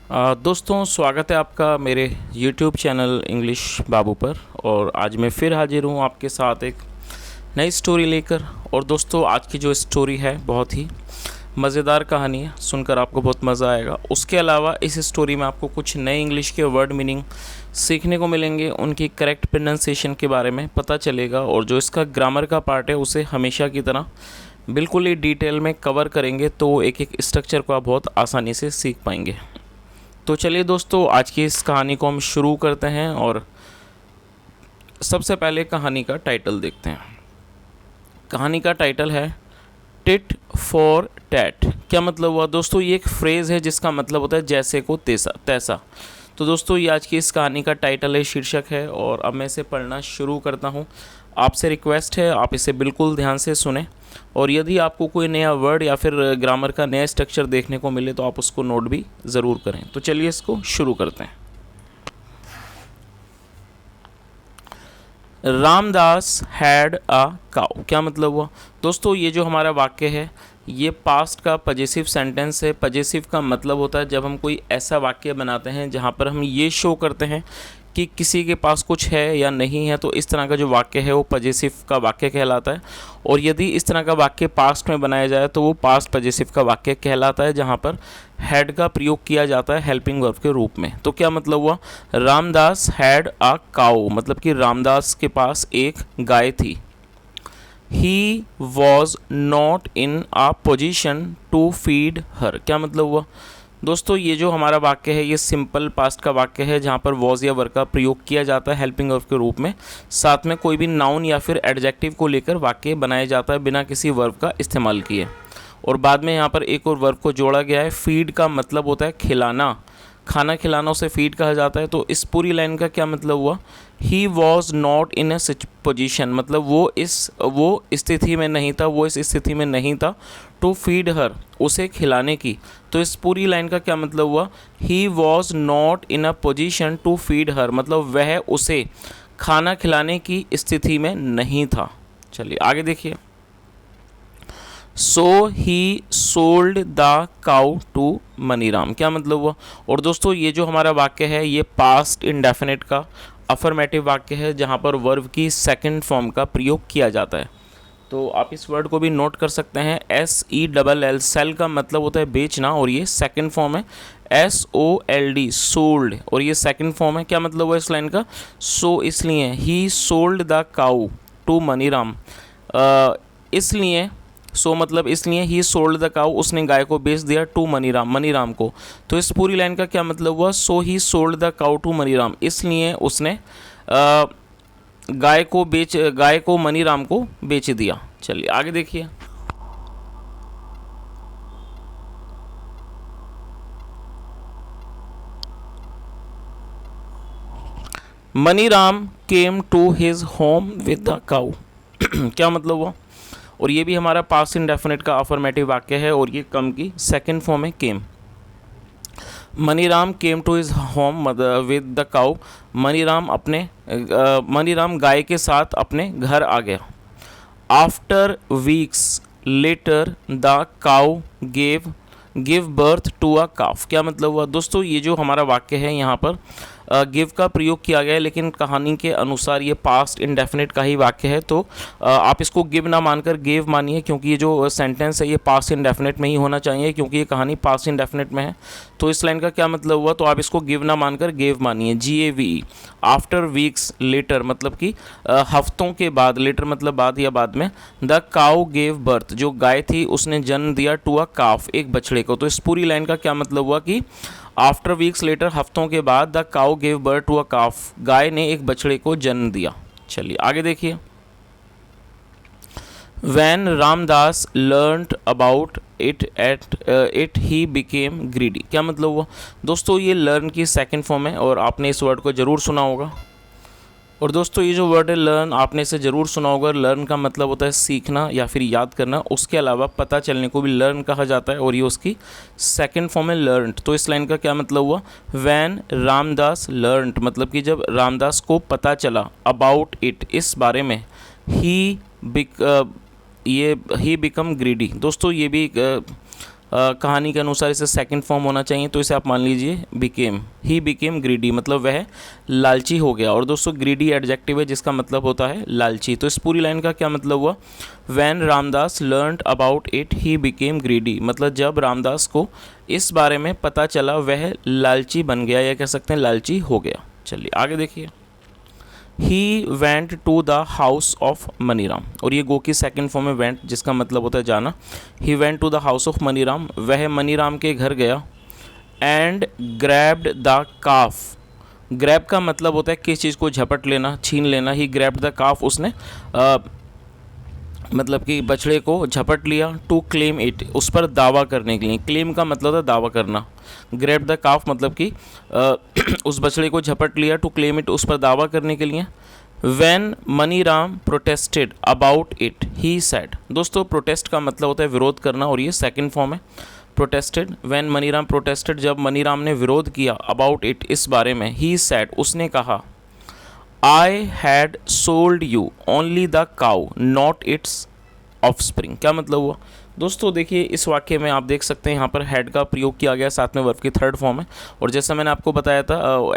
दोस्तों, स्वागत है आपका मेरे YouTube चैनल इंग्लिश बाबू पर। और आज मैं फिर हाजिर हूँ आपके साथ एक नई स्टोरी लेकर। और दोस्तों, आज की जो स्टोरी है बहुत ही मज़ेदार कहानी है, सुनकर आपको बहुत मज़ा आएगा। उसके अलावा इस स्टोरी में आपको कुछ नए इंग्लिश के वर्ड मीनिंग सीखने को मिलेंगे, उनकी करेक्ट प्रोनाउंसिएशन के बारे में पता चलेगा। और जो इसका ग्रामर का पार्ट है उसे हमेशा की तरह बिल्कुल ही डिटेल में कवर करेंगे, तो एक एक स्ट्रक्चर को आप बहुत आसानी से सीख पाएंगे। तो चलिए दोस्तों, आज की इस कहानी को हम शुरू करते हैं। और सबसे पहले कहानी का टाइटल देखते हैं। कहानी का टाइटल है टिट फॉर टैट। क्या मतलब हुआ दोस्तों? ये एक फ्रेज़ है जिसका मतलब होता है जैसे को तैसा तैसा। तो दोस्तों, ये आज की इस कहानी का टाइटल है, शीर्षक है। और अब मैं इसे पढ़ना शुरू करता हूँ। आपसे रिक्वेस्ट है, आप इसे बिल्कुल ध्यान से सुने। और यदि आपको कोई नया वर्ड या फिर ग्रामर का नया स्ट्रक्चर देखने को मिले तो आप उसको नोट भी ज़रूर करें। तो चलिए इसको शुरू करते हैं। रामदास हैड अ काऊ। क्या मतलब हुआ दोस्तों? ये जो हमारा वाक्य है ये पास्ट का पजेसिव सेंटेंस है। पजेसिव का मतलब होता है जब हम कोई ऐसा वाक्य बनाते हैं जहाँ पर हम ये शो करते हैं कि किसी के पास कुछ है या नहीं है, तो इस तरह का जो वाक्य है वो पजेसिव का वाक्य कहलाता है। और यदि इस तरह का वाक्य पास्ट में बनाया जाए तो वो पास्ट पजेसिव का वाक्य कहलाता है, जहाँ पर हैड का प्रयोग किया जाता है हेल्पिंग वर्ब के रूप में। तो क्या मतलब हुआ? रामदास हैड अ काऊ, मतलब कि रामदास के पास एक गाय थी। He was not in a position to feed her. क्या मतलब हुआ दोस्तों? ये जो हमारा वाक्य है ये सिंपल पास्ट का वाक्य है, जहाँ पर वॉज या वर्ब का प्रयोग किया जाता है हेल्पिंग वर्ब के रूप में। साथ में कोई भी नाउन या फिर एडजेक्टिव को लेकर वाक्य बनाया जाता है बिना किसी वर्ब का इस्तेमाल किए। और बाद में यहाँ पर एक और वर्ब को जोड़ा गया है। फीड का मतलब होता है खिलाना, खाना खिलाना उसे फीड कहा जाता है। तो इस पूरी लाइन का क्या मतलब हुआ? He was not in a position, मतलब वो स्थिति में नहीं था, वो इस स्थिति में नहीं था टू फीड हर, उसे खिलाने की। तो इस पूरी लाइन का क्या मतलब हुआ? He was not in a position to feed her, मतलब वह उसे खाना खिलाने की स्थिति में नहीं था। चलिए आगे देखिए। So he sold the cow to Maniram. क्या मतलब हुआ? और दोस्तों, ये जो हमारा वाक्य है ये पास्ट इंडेफिनिट का अफर्मेटिव वाक्य है, जहाँ पर वर्ब की सेकंड फॉर्म का प्रयोग किया जाता है। तो आप इस वर्ड को भी नोट कर सकते हैं। SELL, सेल का मतलब होता है बेचना, और ये सेकंड फॉर्म है SOLD, सोल्ड, और ये सेकंड फॉर्म है। क्या मतलब हुआ इस लाइन का? सो इसलिए he sold the cow to Maniram, इसलिए सो मतलब इसलिए ही सोल्ड द काउ, उसने गाय को बेच दिया टू मनीराम, मनीराम को। तो इस पूरी लाइन का क्या मतलब हुआ? So he sold the cow to Maniram, इसलिए उसने गाय को मनीराम को बेच दिया। चलिए आगे देखिए। Maniram came to his home with the cow. क्या मतलब हुआ? और ये भी हमारा पास्ट इंडेफिनिट का अफर्मेटिव वाक्य है, और ये कम की सेकंड फॉर्म है came. Maniram came to his home with the cow, Maniram गाय के साथ अपने घर आ गया। After weeks later the cow give birth to a calf. क्या मतलब हुआ दोस्तों? ये जो हमारा वाक्य है यहाँ पर गिव का प्रयोग किया गया है, लेकिन कहानी के अनुसार ये पास्ट इंडेफिनिट का ही वाक्य है। तो आप इसको गिव ना मानकर गेव मानिए, क्योंकि ये जो सेंटेंस है ये पास्ट इंडेफिनिट में ही होना चाहिए, क्योंकि ये कहानी पास्ट इंडेफिनिट में है। तो इस लाइन का क्या मतलब हुआ? तो आप इसको गिव ना मानकर गेव मानिए, GAVE। आफ्टर वीक्स लेटर मतलब कि हफ्तों के बाद, लेटर मतलब बाद या बाद में। द काउ गेव बर्थ, जो गाय थी उसने जन्म दिया टू अ काफ, एक बछड़े को। तो इस पूरी लाइन का क्या मतलब हुआ कि आफ्टर वीक्स लेटर, हफ्तों के बाद, the cow gave birth to a calf, गाय ने एक बछड़े को जन्म दिया। चलिए आगे देखिए। When Ramdas learned about it he became greedy. क्या मतलब हुआ दोस्तों? ये लर्न की सेकंड फॉर्म है, और आपने इस वर्ड को ज़रूर सुना होगा। और दोस्तों, ये जो वर्ड है लर्न, आपने इसे ज़रूर सुना होगा। लर्न का मतलब होता है सीखना या फिर याद करना, उसके अलावा पता चलने को भी लर्न कहा जाता है, और ये उसकी सेकंड फॉर्म है लर्नड। तो इस लाइन का क्या मतलब हुआ? वैन रामदास लर्नड, मतलब कि जब रामदास को पता चला, अबाउट इट, इस बारे में, ही बिकम ग्रीडी। दोस्तों, ये भी कहानी के अनुसार इसे सेकंड फॉर्म होना चाहिए, तो इसे आप मान लीजिए बिकेम, ही बिकेम ग्रीडी, मतलब वह लालची हो गया। और दोस्तों ग्रीडी एडजेक्टिव है जिसका मतलब होता है लालची। तो इस पूरी लाइन का क्या मतलब हुआ, when Ramdas learned about it he became greedy, मतलब जब रामदास को इस बारे में पता चला वह लालची बन गया, या कह सकते हैं लालची हो गया। चलिए आगे देखिए, he went to the house of Maniram, और ये गो की सेकंड फॉर्म में वेंट जिसका मतलब होता है जाना। He went to the house of Maniram, वह मनीराम के घर गया। And grabbed the calf, grab का मतलब होता है किस चीज़ को झपट लेना, छीन लेना। ही ग्रैब्ड द काफ, उसने मतलब कि बछड़े को झपट लिया। टू क्लेम इट, उस पर दावा करने के लिए। क्लेम का मतलब होता है दावा करना। ग्रैब द काफ मतलब कि उस बछड़े को झपट लिया। टू क्लेम इट, उस पर दावा करने के लिए। When Maniram protested about it he said, दोस्तों प्रोटेस्ट का मतलब होता है विरोध करना, और ये सेकंड फॉर्म है प्रोटेस्टेड। व्हेन मनीराम प्रोटेस्टेड, जब मनीराम ने विरोध किया, अबाउट इट, इस बारे में। ही सेड, उसने कहा, I had sold you only the cow not it's offspring. क्या मतलब हुआ दोस्तों, देखिए इस वाक्य में आप देख सकते हैं यहाँ पर हैड का प्रयोग किया गया, साथ में वर्ब की थर्ड फॉर्म है। और जैसा मैंने आपको बताया था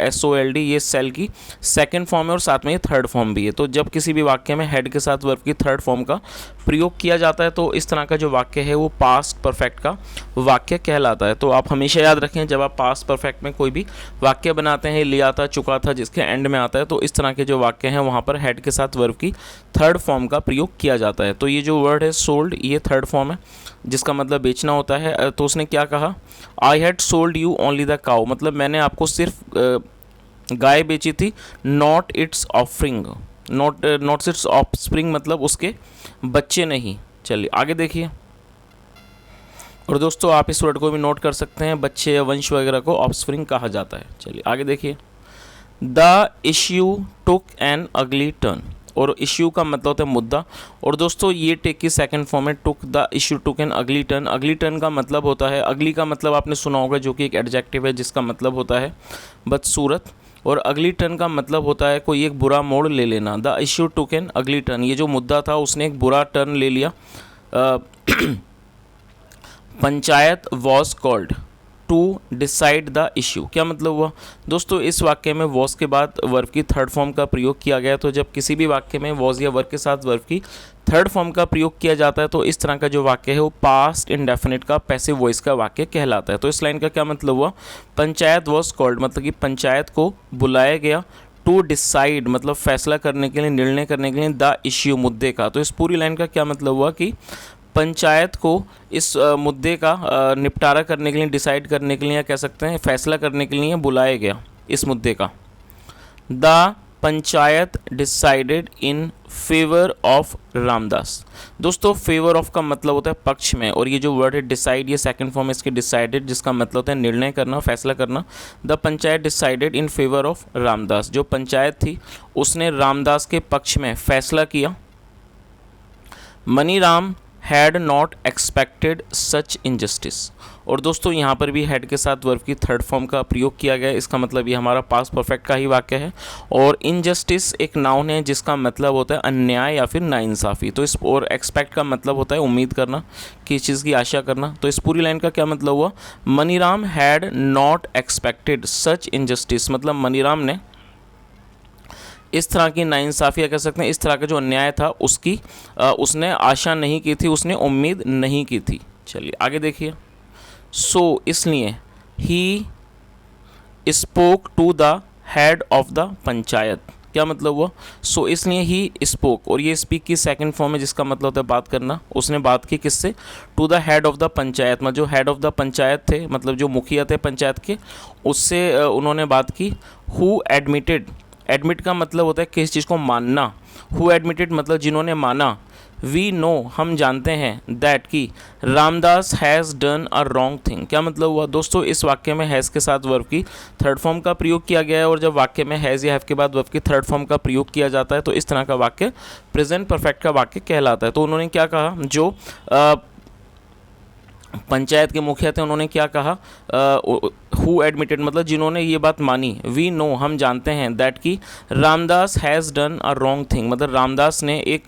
SOLD ये सेल की सेकंड फॉर्म है और साथ में ये थर्ड फॉर्म भी है। तो जब किसी भी वाक्य में हैड के साथ वर्ब की थर्ड फॉर्म का प्रयोग किया जाता है तो इस तरह का जो वाक्य है वो पास्ट परफेक्ट का वाक्य कहलाता है। तो आप हमेशा याद रखें, जब आप पास्ट परफेक्ट में कोई भी वाक्य बनाते हैं, लिया था, चुका था, जिसके एंड में आता है, तो इस तरह के जो वाक्य हैं वहाँ पर हैड के साथ वर्ब की थर्ड फॉर्म का प्रयोग किया जाता है। तो ये जो वर्ड है सोल्ड, ये थर्ड फॉर्म है जिसका मतलब बेचना होता है। तो उसने क्या कहा, I had sold you only the cow, मतलब मैंने आपको सिर्फ गाय बेची थी। Not it's offering, not it's offspring मतलब उसके बच्चे नहीं। चलिए आगे देखिए, और दोस्तों आप इस वर्ड को भी नोट कर सकते हैं, बच्चे या वंश वगैरह को ऑफस्प्रिंग कहा जाता है। चलिए आगे देखिए, the issue took an ugly turn, और इश्यू का मतलब होता है मुद्दा। और दोस्तों ये टेक की सेकंड फॉर्म है took, the issue took an ugly turn. Ugly turn का मतलब होता है, अगली का मतलब आपने सुना होगा जो कि एक एडजेक्टिव है जिसका मतलब होता है बदसूरत, और अगली टर्न का मतलब होता है कोई एक बुरा मोड़ ले लेना। The issue took an ugly turn, ये जो मुद्दा था उसने एक बुरा टर्न ले लिया। Panchayat was called to decide the issue, क्या मतलब हुआ दोस्तों, इस वाक्य में वॉज के बाद वर्ब की थर्ड फॉर्म का प्रयोग किया गया। तो जब किसी भी वाक्य में वॉज या वर्ब के साथ वर्ब की थर्ड फॉर्म का प्रयोग किया जाता है तो इस तरह का जो वाक्य है वो पास्ट इंडेफिनिट का पैसिव वॉइस का वाक्य कहलाता है। तो इस लाइन का क्या मतलब हुआ, पंचायत वॉज कॉल्ड मतलब कि पंचायत को बुलाया गया। टू डिसाइड मतलब फैसला करने के लिए, निर्णय करने के लिए। द इश्यू मुद्दे का, तो इस पूरी लाइन का क्या मतलब हुआ कि पंचायत को इस मुद्दे का निपटारा करने के लिए, डिसाइड करने के लिए, या कह सकते हैं फैसला करने के लिए बुलाया गया इस मुद्दे का। The panchayat decided in favour of Ramdas, दोस्तों फेवर ऑफ का मतलब होता है पक्ष में, और ये जो वर्ड है डिसाइड, ये सेकंड फॉर्म है इसकी डिसाइडेड, जिसका मतलब होता है निर्णय करना, फैसला करना। The panchayat decided in favour of Ramdas, जो पंचायत थी उसने रामदास के पक्ष में फैसला किया। Maniram had not expected such injustice, और दोस्तों यहाँ पर भी हैड के साथ वर्ब की थर्ड फॉर्म का प्रयोग किया गया है। इसका मतलब ये हमारा पास्ट परफेक्ट का ही वाक्य है। और इनजस्टिस एक नाउन है जिसका मतलब होता है अन्याय या फिर नाइंसाफ़ी। तो इस और एक्सपेक्ट का मतलब होता है उम्मीद करना, किसी चीज़ की आशा करना। तो इस पूरी लाइन का क्या मतलब हुआ, Maniram had not expected such injustice, मतलब मनीराम ने इस तरह की नाइंसाफ़ी, या कह सकते हैं इस तरह का जो अन्याय था उसकी उसने आशा नहीं की थी, उसने उम्मीद नहीं की थी। चलिए आगे देखिए, सो इसलिए he spoke to the head of the panchayat, क्या मतलब हुआ, सो इसलिए ही स्पोक, और ये स्पीक की सेकंड फॉर्म है जिसका मतलब होता है बात करना। उसने बात की किससे, to the head of the panchayat, मतलब जो हेड ऑफ द पंचायत थे, मतलब जो मुखिया थे पंचायत के, उससे उन्होंने बात की। हु एडमिटेड, एडमिट का मतलब होता है किसी चीज़ को मानना। हु एडमिटेड मतलब जिन्होंने माना। वी नो हम जानते हैं, दैट कि Ramdas has done a wrong thing, क्या मतलब हुआ दोस्तों, इस वाक्य में हैज़ के साथ वर्ब की थर्ड फॉर्म का प्रयोग किया गया है। और जब वाक्य में हैज़ या हैव के बाद वर्ब की थर्ड फॉर्म का प्रयोग किया जाता है तो इस तरह का वाक्य प्रेजेंट परफेक्ट का वाक्य कहलाता है। तो उन्होंने क्या कहा, जो पंचायत के मुखिया थे उन्होंने क्या कहा, हु एडमिटेड मतलब जिन्होंने ये बात मानी। वी नो हम जानते हैं, दैट कि Ramdas has done a wrong thing, मतलब रामदास ने एक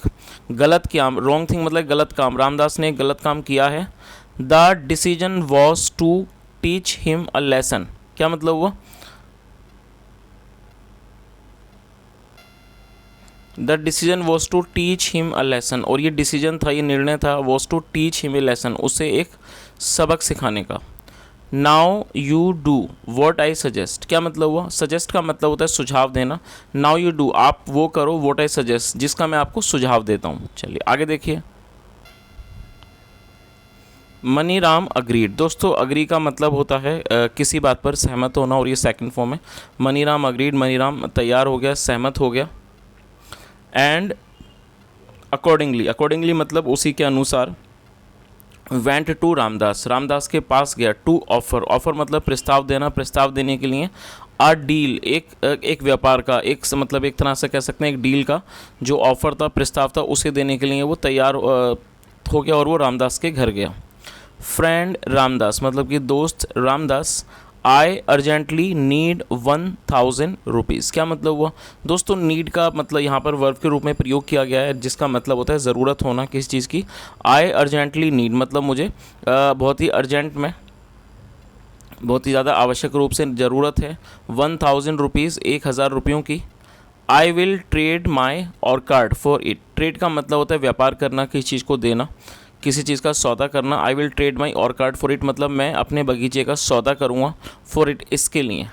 गलत काम, रॉन्ग थिंग मतलब गलत काम, रामदास ने एक गलत काम किया है। The decision was to teach him a lesson, क्या मतलब हुआ? The decision was to teach him a lesson, और ये डिसीजन था, ये निर्णय था, was to teach him a lesson, उसे एक सबक सिखाने का। Now you do what I suggest, क्या मतलब हुआ? सजेस्ट का मतलब होता है सुझाव देना। नाउ यू डू, आप वो करो, वॉट आई सजेस्ट, जिसका मैं आपको सुझाव देता हूँ। चलिए आगे देखिए। मनीराम अग्रीड, दोस्तों अग्री का मतलब होता है किसी बात पर सहमत होना, और ये सेकंड फॉर्म है। मनीराम अग्रीड, मनीराम तैयार हो गया, सहमत हो गया। एंड अकॉर्डिंगली, अकॉर्डिंगली मतलब उसी के अनुसार। वेंट टू रामदास, रामदास के पास गया। टू ऑफर, ऑफर मतलब प्रस्ताव देना, प्रस्ताव देने के लिए। आ डील, एक व्यापार का, मतलब एक तरह से कह सकते हैं एक डील का जो ऑफर था, प्रस्ताव था, उसे देने के लिए वो तैयार हो गया और वो रामदास के घर गया। फ्रेंड रामदास मतलब कि दोस्त रामदास। आई अर्जेंटली नीड 1000 रुपीज़, क्या मतलब हुआ? दोस्तों नीड का मतलब यहाँ पर वर्ब के रूप में प्रयोग किया गया है, जिसका मतलब होता है ज़रूरत होना किसी चीज़ की। आई अर्जेंटली नीड मतलब मुझे बहुत ही अर्जेंट में, बहुत ही ज़्यादा आवश्यक रूप से ज़रूरत है 1000 रुपीज़, 1000 रुपयों की। आई विल ट्रेड माई और कार्ड फॉर इट, ट्रेड का मतलब होता है व्यापार करना, किसी चीज़ को देना, किसी चीज़ का सौदा करना। आई विल ट्रेड माई और कार्ड फॉर इट मतलब मैं अपने बगीचे का सौदा करूँगा, फॉर इट इसके लिए।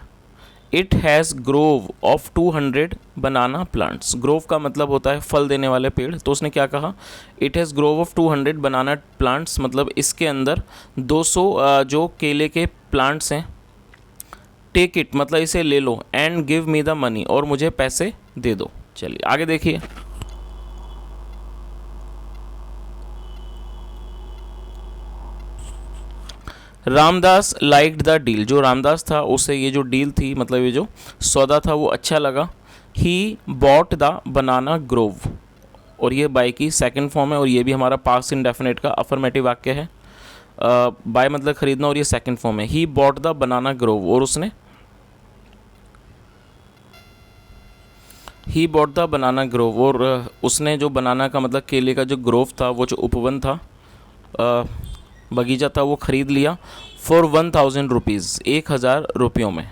It has Grove of 200 banana plants, Grove का मतलब होता है फल देने वाले पेड़, तो उसने क्या कहा? It has Grove of 200 banana plants मतलब इसके अंदर 200 जो केले के प्लांट्स हैं। टेक इट मतलब इसे ले लो, and give me the money और मुझे पैसे दे दो। चलिए आगे देखिए। रामदास लाइक्ड द डील, जो रामदास था उसे ये जो डील थी मतलब ये जो सौदा था वो अच्छा लगा। He bought the banana Grove, और ये बाय की सेकंड फॉर्म है, और ये भी हमारा पास्ट इंडेफिनिट का अफर्मेटिव वाक्य है। बाय मतलब खरीदना, और ये सेकंड फॉर्म है। He bought the banana Grove, और उसने he bought the banana Grove, और उसने जो बनाना का मतलब केले का जो ग्रोव था, वो जो उपवन था, बगीचा था, वो ख़रीद लिया। फॉर 1000 रुपीज़, 1000 रुपयों में।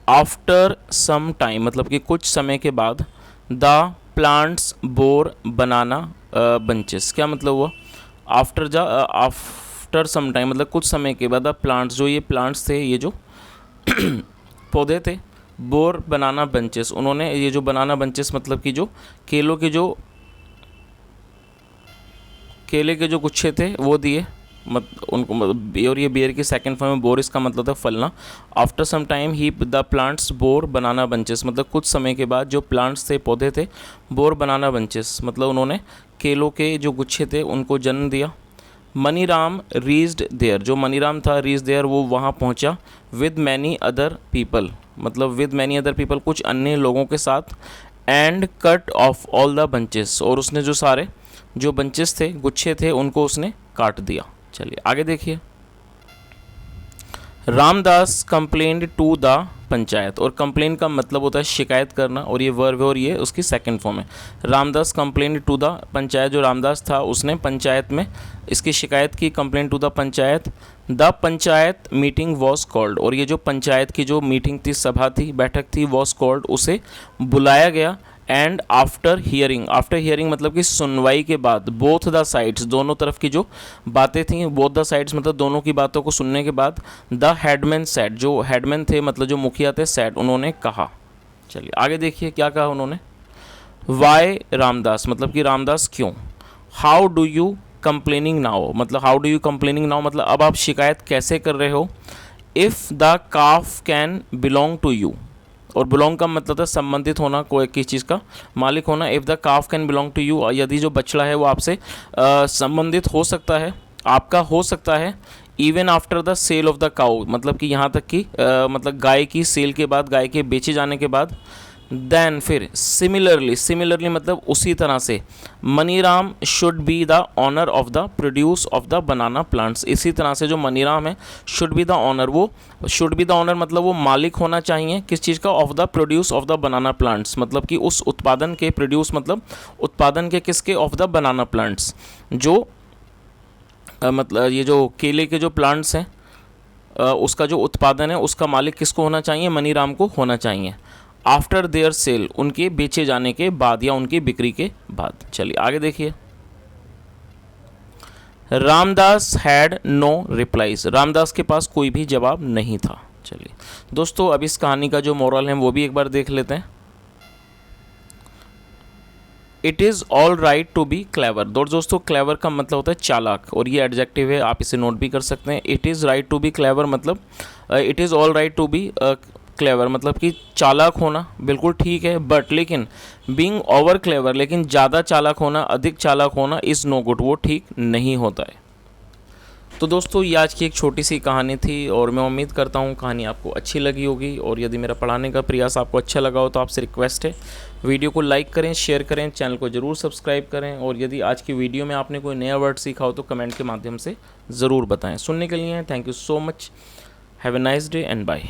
आफ्टर सम टाइम मतलब कि कुछ समय के बाद। The plants bore banana bunches, क्या मतलब हुआ? आफ्टर सम टाइम मतलब कुछ समय के बाद। द प्लांट्स, जो ये प्लांट्स थे, ये जो पौधे थे, बोर बनाना बंचेस, उन्होंने ये जो बनाना बंचेस मतलब कि जो केलों के जो केले के जो गुच्छे थे वो दिए उनको, और ये बेर की सेकंड फॉर्म में बोर, इसका मतलब था फलना। After some time he the plants bore banana bunches मतलब कुछ समय के बाद जो प्लांट्स थे, पौधे थे, बोर बनाना बंचेस मतलब उन्होंने केलों के जो गुच्छे थे उनको जन्म दिया। मनीराम रीच्ड देयर, जो मनीराम था रीच देयर वो वहाँ पहुँचा। विद मैनी अदर पीपल मतलब विद मैनी अदर पीपल कुछ अन्य लोगों के साथ। And cut off all the bunches, और उसने जो सारे जो बंचेस थे, गुच्छे थे, उनको उसने काट दिया। चलिए आगे देखिए। Ramdas complained to the panchayat, और कंप्लेन का मतलब होता है शिकायत करना, और ये वर्ब है, और ये उसकी सेकंड फॉर्म है। Ramdas complained to the panchayat, जो रामदास था उसने पंचायत में इसकी शिकायत की, complaint to the panchayat. The panchayat meeting was called, और ये जो पंचायत की जो मीटिंग थी, सभा थी, बैठक थी, वॉज कॉल्ड उसे बुलाया गया। And after hearing, after hearing मतलब कि सुनवाई के बाद। बोथ द साइड्स, दोनों तरफ की जो बातें थी, बोथ द साइड्स मतलब दोनों की बातों को सुनने के बाद। द हेडमैन सेड, जो हेडमैन थे मतलब जो मुखिया थे, सेड उन्होंने कहा। चलिए आगे देखिए क्या कहा उन्होंने। वाई रामदास मतलब कि रामदास क्यों। How do you complaining now मतलब how do you complaining now मतलब अब आप शिकायत कैसे कर रहे हो। If the calf can belong to you, और बिलोंग का मतलब है संबंधित होना, कोई किसी चीज़ का मालिक होना। If the calf can belong to you, यदि जो बछड़ा है वो आपसे संबंधित हो सकता है, आपका हो सकता है। Even after the sale of the cow मतलब कि यहाँ तक कि मतलब गाय की सेल के बाद, गाय के बेचे जाने के बाद। देन फिर सिमिलरली, सिमिलरली मतलब उसी तरह से। Maniram should be the owner of the produce of the banana plants, इसी तरह से जो मनीराम है शुड बी द ऑनर, वो शुड बी द ऑनर मतलब वो मालिक होना चाहिए किस चीज़ का, of the produce of the banana plants मतलब कि उस उत्पादन के, प्रोड्यूस मतलब उत्पादन के किसके, ऑफ द बनाना प्लांट्स, जो मतलब ये जो केले के जो प्लांट्स हैं उसका जो उत्पादन है उसका मालिक किसको होना चाहिए, मनीराम को होना चाहिए आफ्टर देयर सेल, उनके बेचे जाने के बाद या उनकी बिक्री के बाद। चलिए आगे देखिए। Ramdas had no replies, Ramdas के पास कोई भी जवाब नहीं था। चलिए दोस्तों अब इस कहानी का जो मोरल है वो भी एक बार देख लेते हैं। It is all right to be clever. दोस्तों क्लेवर का मतलब होता है चालाक, और ये एडजेक्टिव है, आप इसे नोट भी कर सकते हैं। It is right to be clever मतलब it is all right to be clever मतलब कि चालाक होना बिल्कुल ठीक है, बट लेकिन बीइंग ओवर क्लेवर, लेकिन ज़्यादा चालाक होना, अधिक चालाक होना इज़ नो गुड, वो ठीक नहीं होता है। तो दोस्तों ये आज की एक छोटी सी कहानी थी, और मैं उम्मीद करता हूँ कहानी आपको अच्छी लगी होगी, और यदि मेरा पढ़ाने का प्रयास आपको अच्छा लगा हो तो आपसे रिक्वेस्ट है वीडियो को लाइक करें, शेयर करें, चैनल को ज़रूर सब्सक्राइब करें, और यदि आज की वीडियो में आपने कोई नया वर्ड सीखा हो तो कमेंट के माध्यम से ज़रूर बताएं। सुनने के लिए thank you so much, have a nice day and bye.